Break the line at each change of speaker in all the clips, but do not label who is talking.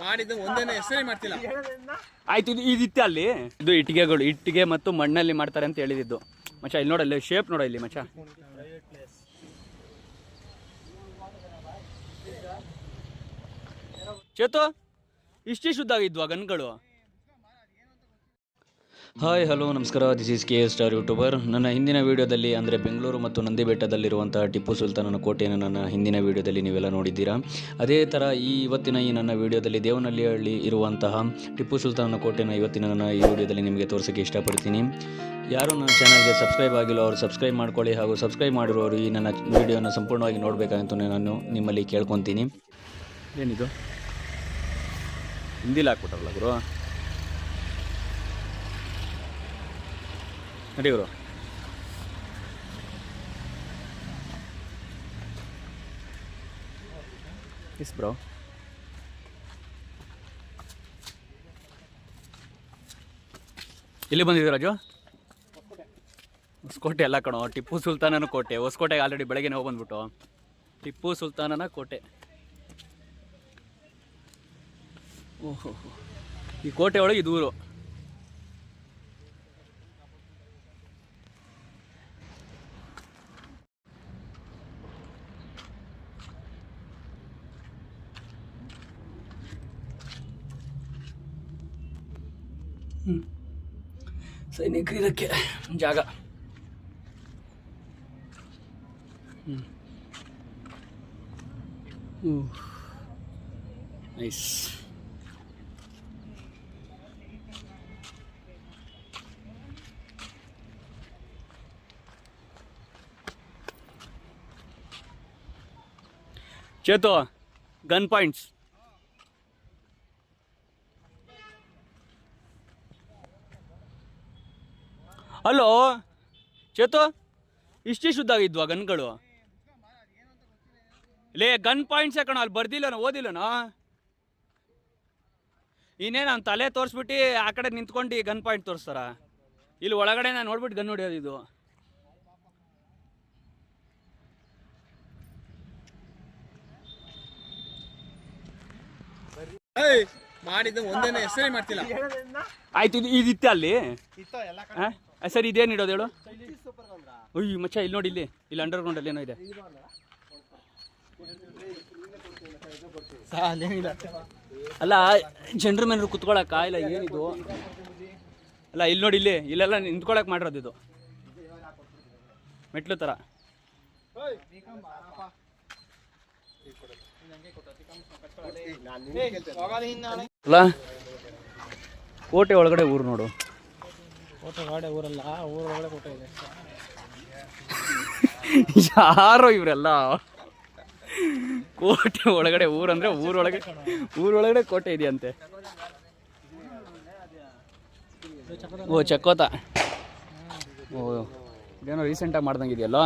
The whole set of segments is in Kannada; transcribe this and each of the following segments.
ಮಾಡಿದ್ದು ಒಂದೇನೆ ಹೆಸರೇ ಮಾಡ್ತಿಲ್ಲ.
ಆಯ್ತು, ಇದಿತ್ತೆ ಅಲ್ಲಿ. ಇದು ಇಟ್ಟಿಗೆಗಳು, ಇಟ್ಟಿಗೆ ಮತ್ತು ಮಣ್ಣಲ್ಲಿ ಮಾಡ್ತಾರೆ ಅಂತ ಹೇಳಿದ್ದು ಮಚ್ಚ. ಇಲ್ಲಿ ನೋಡಲ್ಲಿ ಶೇಪ್ ನೋಡ ಇಲ್ಲಿ ಮಚ್ಚ. ಚೇತು ಇಷ್ಟೇ ಶುದ್ಧ ಆಗಿದ್ವಾ ಗನ್ಗಳು?
ಹಾಯ್ ಹಲೋ ನಮಸ್ಕಾರ, this is K star YouTuber. ನನ್ನ ಹಿಂದಿನ ವೀಡಿಯೋದಲ್ಲಿ ಅಂದರೆ ಬೆಂಗಳೂರು ಮತ್ತು ನಂದಿ ಬೆಟ್ಟದಲ್ಲಿರುವಂಥ ಟಿಪ್ಪು ಸುಲ್ತಾನನ ಕೋಟೆಯನ್ನು ನನ್ನ ಹಿಂದಿನ ವೀಡಿಯೋದಲ್ಲಿ ನೀವೆಲ್ಲ ನೋಡಿದ್ದೀರಾ. ಅದೇ ಥರ ಇವತ್ತಿನ ನನ್ನ ವೀಡಿಯೋದಲ್ಲಿ ದೇವನಹಳ್ಳಿ ಇರುವಂತಹ ಟಿಪ್ಪು ಸುಲ್ತಾನನ ಕೋಟೆಯನ್ನು ಇವತ್ತಿನ ನನ್ನ ಈ ವಿಡಿಯೋದಲ್ಲಿ ನಿಮಗೆ ತೋರಿಸೋಕ್ಕೆ ಇಷ್ಟಪಡ್ತೀನಿ. ಯಾರು ನನ್ನ ಚಾನಲ್ಗೆ ಸಬ್ಸ್ಕ್ರೈಬ್ ಆಗಿಲ್ಲ ಅವರು ಸಬ್ಸ್ಕ್ರೈಬ್ ಮಾಡ್ಕೊಳ್ಳಿ, ಹಾಗೂ ಸಬ್ಸ್ಕ್ರೈಬ್ ಮಾಡಿರೋರು ಈ ನನ್ನ ವೀಡಿಯೋನ ಸಂಪೂರ್ಣವಾಗಿ ನೋಡಬೇಕಂತ ನಾನು ನಿಮ್ಮಲ್ಲಿ ಕೇಳ್ಕೊತೀನಿ.
ಏನಿದು ಹಿಂದಿಲಿ ಹಾಕ್ಬಿಟ್ರಲ್ಲ ಗುರು, ನಡಿ ಗುರು. ಎಸ್ ಬ್ರೋ, ಎಲ್ಲಿ ಬಂದಿದ್ದೀವಿ ರಾಜು? ಹೊಸಕೋಟೆ ಎಲ್ಲ ಕಣೋ, ಟಿಪ್ಪು ಸುಲ್ತಾನನ ಕೋಟೆ. ಹೊಸಕೋಟೆಗೆ ಆಲ್ರೆಡಿ ಬೆಳಗ್ಗೆ ಹೋಗಿ ಬಂದ್ಬಿಟ್ಟು ಟಿಪ್ಪು ಸುಲ್ತಾನನ ಕೋಟೆ. ಓಹೋ, ಈ ಕೋಟೆ ಒಳಗೆ ಇದು ಊರು. ಸೈನಿಕರು ಇದಕ್ಕೆ ಜಾಗ. Nice. Chetu gun points. Hello Chetu, ಇಷ್ಟೇ ಶುದ್ಧ ಆಗಿದ್ವಾ ಗನ್ಗಳು? ಲೇ ಗನ್ ಪಾಯಿಂಟ್ಸ್ ಯಾಕಣ ಅಲ್ಲಿ ಬರ್ದಿಲ್ಲನೋ, ಓದಿಲ್ಲನೋ? ಇನ್ನೇನು ಅವ್ನು ತಲೆ ತೋರಿಸ್ಬಿಟ್ಟು ಆ ಕಡೆ ನಿಂತ್ಕೊಂಡು ಗನ್ ಪಾಯಿಂಟ್ ತೋರಿಸ್ತಾರ. ಇಲ್ಲಿ ಒಳಗಡೆ ನಾನು ನೋಡ್ಬಿಟ್ಟು ಗನ್ ಹೊಡಿಯೋದು ಇದು.
ಮಾಡಿದ್ದು ಒಂದೇನೆ ಹೆಸರೇ ಮಾಡ್ತಿಲ್ಲ.
ಆಯ್ತು, ಇದಿತ್ತೆ ಅಲ್ಲಿ. ಸರ್ ಇದೇನು ಇಡೋದು ಹೇಳು? ಅಯ್ಯೋ ಮಚ್ಚ, ಇಲ್ಲಿ ನೋಡಿ, ಇಲ್ಲಿ ಅಂಡರ್ ಗ್ರೌಂಡ್ ಅಲ್ಲಿ ಏನೋ ಇದೆ. ಅಲ್ಲ ಜನರ ಮೇಲೆ ಕುತ್ಕೊಳಕ್ಕ ಇಲ್ಲ ಏನಿದು? ಅಲ್ಲ ಇಲ್ಲಿ ನೋಡಿ, ಇಲ್ಲೆಲ್ಲ ನಿಂತ್ಕೊಳಕ್ ಮಾಡಿರೋದು ಇದು, ಮೆಟ್ಲು ತರ. ಅಲ್ಲ ಕೋಟೆ ಒಳಗಡೆ ಊರು ನೋಡು.
ಕೋಟೆ ಒಳಗಡೆ ಊರಲ್ಲ, ಊರೊಳಗಡೆ ಕೋಟೆ ಇದೆ.
ಯಾರೋ ಇವರೆಲ್ಲ. ಕೋಟೆ ಒಳಗಡೆ ಊರಂದ್ರೆ ಊರೊಳಗಡೆ ಕೋಟೆ ಇದೆಯಂತೆ. ಓ ಚಕ್ಕೋತ, ಓ ಇದೇನೋ ರೀಸೆಂಟಾಗಿ ಮಾಡ್ದಂಗಿದೆಯಲ್ಲ.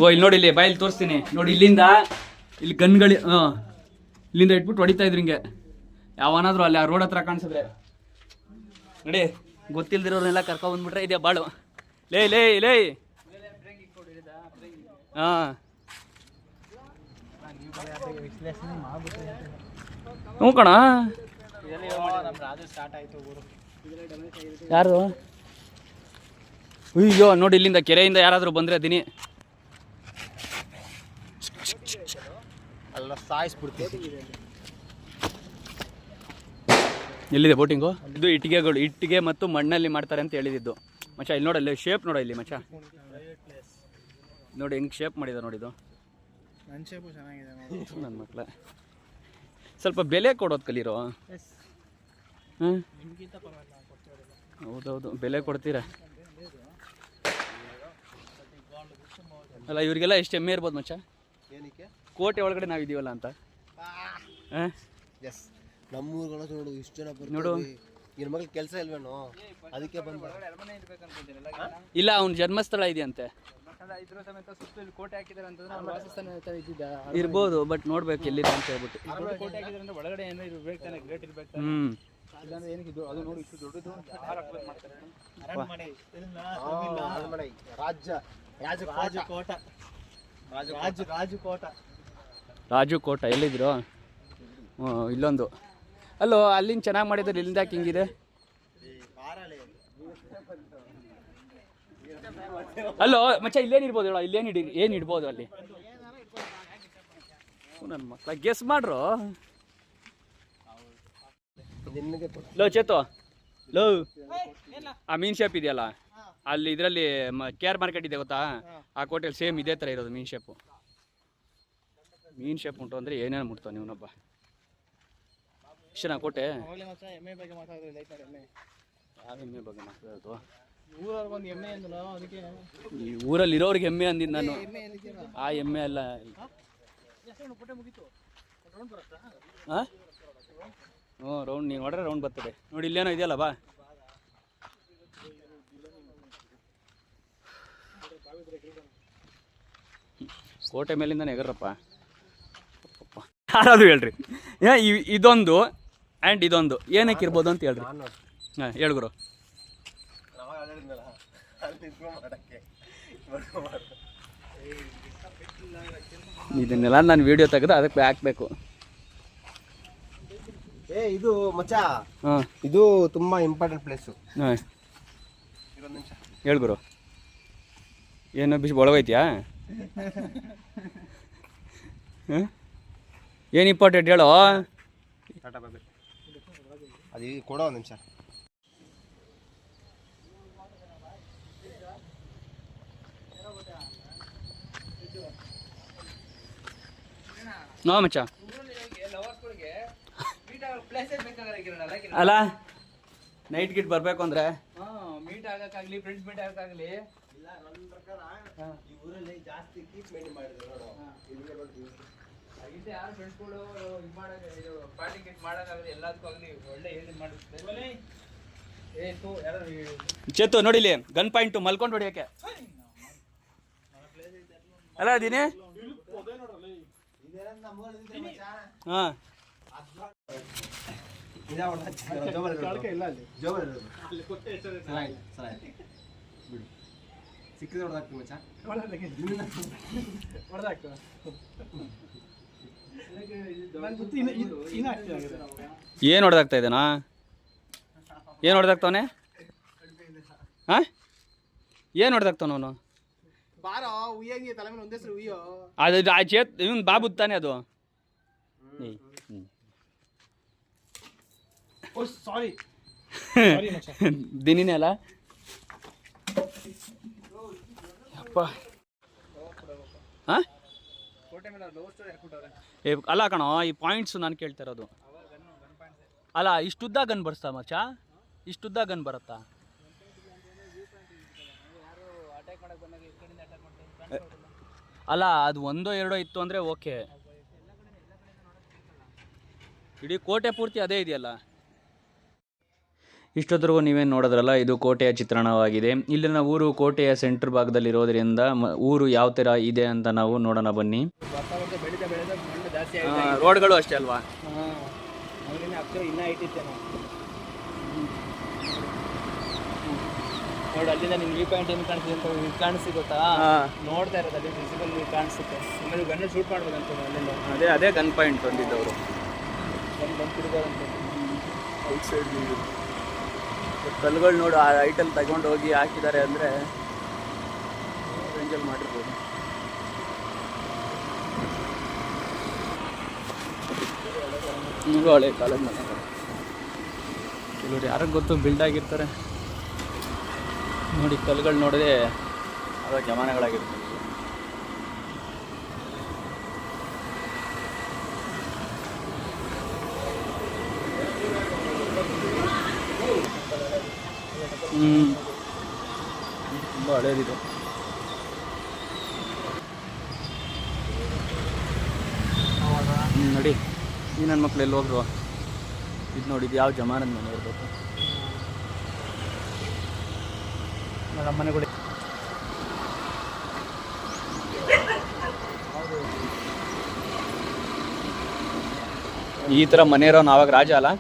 ಓ ಇಲ್ಲಿ ನೋಡಿ, ಇಲ್ಲಿ ಬಾಯಲ್ಲಿ ತೋರಿಸ್ತೀನಿ ನೋಡಿ. ಇಲ್ಲಿ ಗನ್ಗಳು ಇಲ್ಲಿಂದ ಇಟ್ಬಿಟ್ಟು ಹೊಡಿತಾ ಇದ್ರು ಹಿಂಗೆ. ಯಾವನಾದ್ರು ಅಲ್ಲಿ ಆ ರೋಡ್ ಹತ್ರ ಕಾಣಿಸಿದ್ರೆ ನೋಡಿ, ಗೊತ್ತಿಲ್ದಿರೋರ್ನೆಲ್ಲ ಕರ್ಕೊಂಡ್ಬಂದ್ಬಿಟ್ರೆ ಇದೆಯಾ ಬಾಳು. ಲೇ ಲೇ ಲೇ ಹಾಂ ಹ್ಞೂ ಕಣ. ಯಾರು? ಅಯ್ಯೋ ನೋಡಿ, ಇಲ್ಲಿಂದ ಕೆರೆಯಿಂದ ಯಾರಾದರೂ ಬಂದರೆ ದಿನಿ ಎಲ್ಲಿದೆ ಬೋಟಿಂಗು? ಇದು ಇಟ್ಟಿಗೆಗಳು, ಇಟ್ಟಿಗೆ ಮತ್ತು ಮಣ್ಣಲ್ಲಿ ಮಾಡ್ತಾರೆ ಅಂತ ಹೇಳಿದ್ದು ಮಚ್ಚ. ಇಲ್ಲಿ ನೋಡಲ್ಲಿ ಶೇಪ್ ನೋಡ ಇಲ್ಲಿ ಮಚ್ಚ, ನೋಡಿ ಹೆಂಗೆ ಶೇಪ್ ಮಾಡಿದ ನೋಡಿದ್ದು. ನನ್ನ ಮಕ್ಕಳ ಸ್ವಲ್ಪ ಬೆಲೆ ಕೊಡೋದು ಕಲೀರೋ. ಹಾಂ ಹೌದೌದು, ಬೆಲೆ ಕೊಡ್ತೀರಾ. ಅಲ್ಲ ಇವ್ರಿಗೆಲ್ಲ ಎಷ್ಟು ಹೆಮ್ಮೆ ಇರ್ಬೋದು ಮಚ್ಚ, ಕೋಟೆ ಒಳಗಡೆ ನಾವಿದ್ದೀವಲ್ಲ ಅಂತ.
ನಮ್ಮೂರುಗಳ ನೋಡು, ಇಷ್ಟು ಜನ
ನೋಡು.
ನಿನ್ನ ಮಗಳ ಕೆಲಸ ಇಲ್ವೇನೋ, ಅದಕ್ಕೆ ಬಂದ.
ಇಲ್ಲ ಅವ್ನ ಜನ್ಮಸ್ಥಳ ಇದೆಯಂತೆ.
ಕೋಟೆ ಹಾಕಿದಾರೆ ಅಂತಂದ್ರೆ ಅವ್ನ ವಾಸಸ್ಥಾನ
ಇರ್ಬೋದು, ಬಟ್ ನೋಡ್ಬೇಕು ಎಲ್ಲಿದೆ ಅಂತ ಹೇಳ್ಬಿಟ್ಟು.
ಕೋಟೆ ಹಾಕಿದಾರೆ ಅಂದ್ರೆ ಒಳಗಡೆ ಏನೋ ಇರ್ಬೇಕು ತಾನೆ, ಗ್ರೇಟ್ ಇರ್ಬೇಕು. ಇಲ್ಲಾಂದ್ರೆ ಏನಕ್ಕೆ ಇದು? ಅದು ನೋಡಿ, ಇಷ್ಟು ದೊಡ್ಡದು ಮಾಡ್ತಾರೆ. ರಾಜಕೋಟ
ರಾಜು ಕೋಟ ಎಲ್ಲಿದ್ರು? ಹ್ಞೂ ಇಲ್ಲೊಂದು. ಅಲ್ಲೋ ಅಲ್ಲಿಂದ ಚೆನ್ನಾಗಿ ಮಾಡಿದ್ರೆ ಇಲ್ಲಿಂದ ಯಾಕೆ ಹಿಂಗಿದೆ? ಅಲ್ಲೋ ಮಚ್ಚ ಇಲ್ಲೇನಿರ್ಬೋದು ಹೇಳೋ, ಏನು ಇಡ್ಬೋದು ಅಲ್ಲಿ? ನನ್ನ ಮಕ್ಕಳ ಗೆಸ್ ಮಾಡ್ರು. ಲೋ ಚೇತು, ಲೋ ಆ ಮೀನ್ ಶೇಪ್ ಇದೆಯಲ್ಲ ಅಲ್ಲಿ, ಇದರಲ್ಲಿ KR ಮಾರ್ಕೆಟ್ ಇದೆ ಗೊತ್ತಾ, ಆ ಕೋಟೆಯಲ್ಲಿ ಸೇಮ್ ಇದೇ ಥರ ಇರೋದು ಮೀನ್ ಶೇಪು. ಮೀನ್ ಶೇಪ್ ಉಂಟು ಅಂದರೆ ಏನೇನು ಮುಟ್ತಾವ ನೀವನೊಬ್ಬ. ಇಷ್ಟನಾ ಕೋಟೆ? ಯಾವ ಎಮ್ಮೆ ಬಗ್ಗೆ ಮಾತಾಡೋದು? ಈ ಊರಲ್ಲಿ ಇರೋರಿಗೆ ಎಮ್ಮೆ ಅಂದಿದ್ದು ನಾನು. ಆ ಎಮ್ಮೆ ಅಲ್ಲ. ಹಾಂ ಹ್ಞೂ ರೌಂಡ್, ನೀವು ನೋಡ್ರೆ ರೌಂಡ್ ಬರ್ತದೆ ನೋಡಿ. ಇಲ್ಲೇನೋ ಇದೆಯಲ್ಲ ಬಾ. ಕೋಟೆ ಮೇಲಿಂದ ಎಗರಪ್ಪ. ಯಾರಾದ್ರು ಹೇಳ್ರಿ, ಇದೊಂದು ಆ್ಯಂಡ್ ಇದೊಂದು ಏನಕ್ಕೆ ಇರ್ಬೋದು ಅಂತ ಹೇಳ್ರಿ. ಹಾಂ ಹೇಳ್ಗುರು. ಇದನ್ನೆಲ್ಲ ನಾನು ವಿಡಿಯೋ ತೆಗೆದು ಅದಕ್ಕೆ ಹಾಕ್ಬೇಕು.
ಇದು ಮಚ್ಚ,
ಹಾಂ
ಇದು ತುಂಬಾ ಇಂಪಾರ್ಟೆಂಟ್ ಪ್ಲೇಸು.
ಹಾಂ ಹೇಳ್ಗುರು. ಏನು ಬಿಸಿ ಒಳಗೈತ್ಯಾ? ಹಾಂ ಏನು ಇಂಪಾರ್ಟೆಂಟ್ ಹೇಳೋ.
ಅದು ಕೊಡೋ ಒಂದು ನಿಮಿಷ.
ನೋ ಮಚ್ಚ ಅಲ್ಲ, ನೈಟ್ ಗಿಟ್ ಬರಬೇಕು ಅಂದರೆ ಮೀಟ್ ಆಗೋಕ್ಕಾಗಲಿ, ಫ್ರೆಂಡ್ಸ್ ಮೀಟ್ ಆಗೋಕ್ಕಾಗಲಿ. ಯಾರು ಫ್ರೆಂಡ್ಸ್ಗಳು ಇದು ಮಾಡೋದು, ಇದು ಪಾರ್ಟಿ ಗಿಟ್ ಮಾಡೋಕ್ಕಾಗಲಿ, ಎಲ್ಲದಕ್ಕೂ ಆಗಲಿ ಒಳ್ಳೆ ಏನು ಮಾಡುತ್ತೆ. ಚೇತು ನೋಡಿಲಿ, ಗನ್ ಪಾಯಿಂಟು ಮಲ್ಕೊಂಡು ಹೊಡಿಯೋಕ್ಕೆ ಅಲ್ಲ ಅದೀನಿ. ಹಾಂ
ಸಿಕ್ಕಿದ್ರೆ ಹೊಡೆದಾಕ್ತೀವಿ ಮಚ್ಚ.
ಏನು ಹೊಡೆದಾಗ್ತಾ ಇದ್ದಾನಾ? ಏನು ಹೊಡೆದಾಗ್ತಾವನೆ? ಹಾಂ ಏನು ಹೊಡೆದಾಗ್ತಾವ ಅವನು? ಅದು ಆ ಚೇತ್ ಇವನು ಬಾಬು ತಾನೆ ಅದು. ದಿನಿನೇ ಅಲ್ಲ ಅಪ್ಪ. ಹಾಂ ಅಲ್ಲ ಕಣೋ, ಈ ಪಾಯಿಂಟ್ಸ್ ನಾನು ಕೇಳ್ತಾ ಇರೋದು. ಅಲ್ಲ ಇಷ್ಟುದ್ದ ಗನ್ ಬರ್ಸ್ತಾ ಮಚ್ಚ? ಇಷ್ಟುದ್ದ ಗನ್ ಬರುತ್ತಾ? ಅಲ್ಲ ಅದು ಒಂದೋ ಎರಡೋ ಇತ್ತು ಅಂದರೆ ಓಕೆ. ಇಡೀ ಕೋಟೆ ಪೂರ್ತಿ ಅದೇ ಇದೆಯಲ್ಲ.
ಇಷ್ಟೊತ್ತರೆಗೂ ನೀವೇನು ನೋಡಿದ್ರಲ್ಲ, ಇದು ಕೋಟೆಯ ಚಿತ್ರಣವಾಗಿದೆ. ಇಲ್ಲಿನ ಊರು ಕೋಟೆಯ ಸೆಂಟ್ರ್ ಭಾಗದಲ್ಲಿರೋದ್ರಿಂದ ಊರು ಯಾವ ಥರ ಇದೆ ಅಂತ ನಾವು ನೋಡೋಣ ಬನ್ನಿ.
ರೋಡ್ಗಳು ಅಷ್ಟೇ ಅಲ್ವಾ?
ನೋಡಿ ಅಲ್ಲಿಂದ ನಿಮ್ಗೆ ವ್ಯೂ ಪಾಯಿಂಟ್ ಏನು ಕಾಣಿಸ್ತಿದೆ ಅಂತ ಕಾಣಿಸ್ತಿ ಗೊತ್ತಾ? ನೋಡ್ತಾ ಇರೋದು ಅಲ್ಲಿ ವಿಸಿಬಲ್ ಕಾಣಿಸುತ್ತೆ. ಆಮೇಲೆ ಗನ್ ಶೂಟ್ ಮಾಡ್ಬೇಕಂತ ಅಲ್ಲಿಂದ.
ಅದೇ ಗನ್ ಪಾಯಿಂಟ್ ತಂದಿದ್ದವರು.
ಗನ್ ತಿರುಗೋದಂತ ಔಟ್ ಸೈಡ್
ಕಲ್ಲುಗಳು ನೋಡು, ಆ ಹೈಟಲ್ಲಿ ತಗೊಂಡು ಹೋಗಿ ಹಾಕಿದ್ದಾರೆ ಅಂದರೆ ರೇಂಜಲ್ಲಿ ಮಾಡಿರ್ಬೋದು. ಹಳೆ ಕಾಲದ ಮನೆಗಳು ಕೆಲವ್ರು ಯಾರಿಗೆ ಗೊತ್ತು ಬಿಲ್ಡ್ ಆಗಿರ್ತಾರೆ ನೋಡಿ. ಕಲ್ಲುಗಳು ನೋಡಿದ್ರೆ ಅದರ ಜಮಾನೆಗಳಾಗಿರ್ತವೆ. ತುಂಬ ಹಳೇದಿದೆ. ನೋಡಿ ಈ ನನ್ನ ಮಕ್ಳು ಎಲ್ಲಿ ಹೋದ್ರು? ಇದು ನೋಡಿ, ಇದು ಯಾವ ಜಮಾನದ ಮನೆ ಇರಬೇಕು? ನಮ್ಮ ಮನೆಗಳು ಈ ಥರ ಮನೆ ಇರೋನು ಆವಾಗ ರಾಜ ಅಲ್ಲ?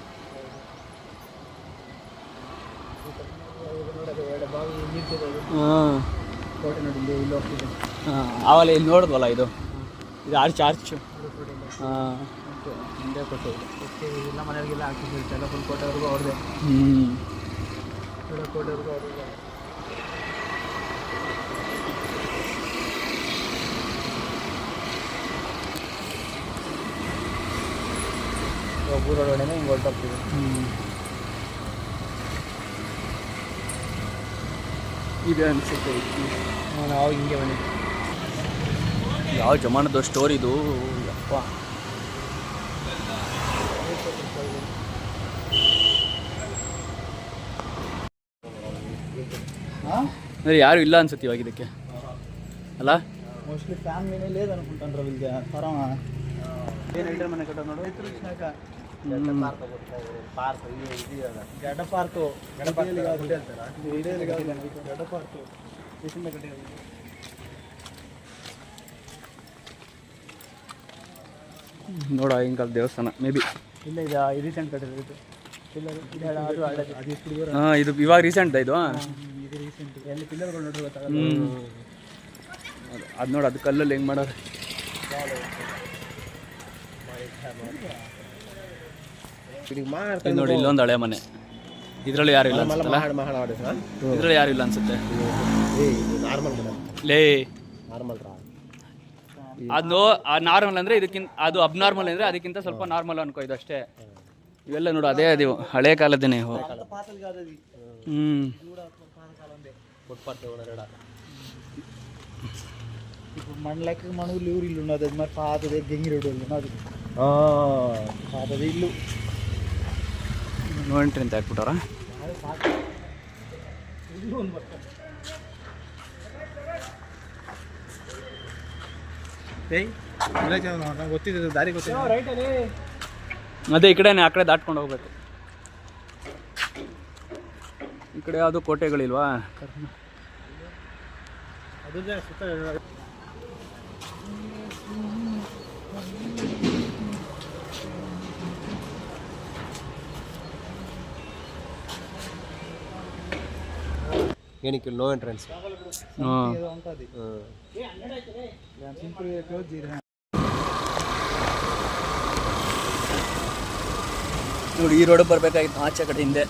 ಹಾಂ ಕೋಟೆ ನೋಡಿ ಇಲ್ಲಿ ಹೋಗ್ತಿದೆ. ಹಾಂ ಆವಲ್ಲ ಇಲ್ಲಿ ನೋಡಿದ್ವಲ್ಲ, ಇದು ಆರ್ಚ್. ಹಾಂ
ಮುಂದೆ ಕೋಟೆ ಎಲ್ಲ ಮನೆಯವರಿಗೆಲ್ಲ ಹಾಕಿದ್ರು ಚೆನ್ನಪುರ ಕೋಟೆವರೆಗೂ ಅವ್ರದ್ದೇ ಕೋಟೆವರೆಗೂ ಅವ್ರದ್ದೇ. ಊರೊಳಗಡೆ ಹಿಂಗೆ ಹೊರಟೋಗ್ತೀವಿ.
ಇದೆ ಅನಿಸುತ್ತೆ.
ನಾವು ಹಿಂಗೆ ಮನೆ
ಯಾವ ಜಮಾನದ ಸ್ಟೋರ್ ಇದು ಯಪ್ಪ. ಅಂದರೆ ಯಾರು ಇಲ್ಲ ಅನ್ಸುತ್ತೆ ಇವಾಗ ಇದಕ್ಕೆ ಅಲ್ಲ.
ಮೋಸ್ಟ್ಲಿ ಫ್ಯಾಮಿಲಿನೇ లేదు అనుకుంటాను వీళ్ళకి తరం ಏನು ಐಟರ್ ಮನೆ ಕಟ್ಟ ನೋಡು ಗಡ್ಡ ಪಾರ್ಕು ಗಡ್ಡ ಪಾರ್ಕು ಎಷ್ಟಿಂದ ಕಟ್ಟಿರೋದು
ನೋಡ ಹಿಂಗೆ ದೇವಸ್ಥಾನ ಮೇ ಬಿ
ಇಲ್ಲ ಇದು ರೀಸೆಂಟ್ ಕಟ್ಟಿರೋದು ಇಲ್ಲ ಅದು ಅದು
ಹಾಂ ಇದು ಇವಾಗ ರೀಸೆಂಟ್ ಇದು.
ಇದು ರೀಸೆಂಟ್ ಎಲ್ಲಿ ಪಿಲ್ಲರ್ಗಳು ನೋಡ್ರಿ ಗೊತ್ತಾಗಲ್ಲ.
ಅದು ನೋಡಿ ಅದು ಕಲ್ಲಲ್ಲಿ ಹೆಂಗೆ ಮಾಡೋದು. ನೋಡಿ ಇಲ್ಲೊಂದು ಹಳೆ ಮನೆ, ಇದರಲ್ಲಿ ಯಾರು ಇಲ್ಲ ಅನ್ಸುತ್ತಲ್ಲ. ಇದರಲ್ಲಿ ಯಾರು ಇಲ್ಲ ಅನ್ಸುತ್ತೆ. ಲೇ ಅದು ನಾರ್ಮಲ್ ಅಂದರೆ ಇದಕ್ಕಿಂತ ಅದು ಅಬ್ನಾರ್ಮಲ್ ಅಂದರೆ ಅದಕ್ಕಿಂತ ಸ್ವಲ್ಪ ನಾರ್ಮಲ್ ಅನ್ಕೋ ಇದು ಅಷ್ಟೇ. ಇವೆಲ್ಲ ನೋಡು ಅದೇ ಅದು ಹಳೆ ಕಾಲದೇನೆ ಇವು.
ఇప్పుడు మనలకి మన ఊళ్ళు ఇల్లు ఉన్నది అది మరి పాతది గంగిరెడ్డి వాళ్ళు ఉన్నది పాతది ఇల్లు
ನೋಡ್ರಿ ಅಂತ ಹಾಕ್ಬಿಟ್ಟಾರ.
ಗೊತ್ತಿದೆ ದಾರಿ ಗೊತ್ತಿದೆ ರೈಟ್ ಅಲ್ಲಿ
ಅದೇ ಈ ಕಡೆನೇ ಆ ಕಡೆ ದಾಟ್ಕೊಂಡು ಹೋಗ್ಬೇಕು. ಈ ಕಡೆ ಯಾವುದು ಕೋಟೆಗಳಿಲ್ವಾ.
ಅದು ಸುತ್ತ
ಏನಕ್ಕೆ ನೋ ಎಂಟ್ರೆನ್ಸ್.
ఉంటుంది సింపుల్ క్లోజ్ చేయరా
ನೋಡಿ ಈ ರೋಡ್ ಬರಬೇಕಾಗಿತ್ತು ಆಚೆ ಕಡೆ ಹಿಂದೆ.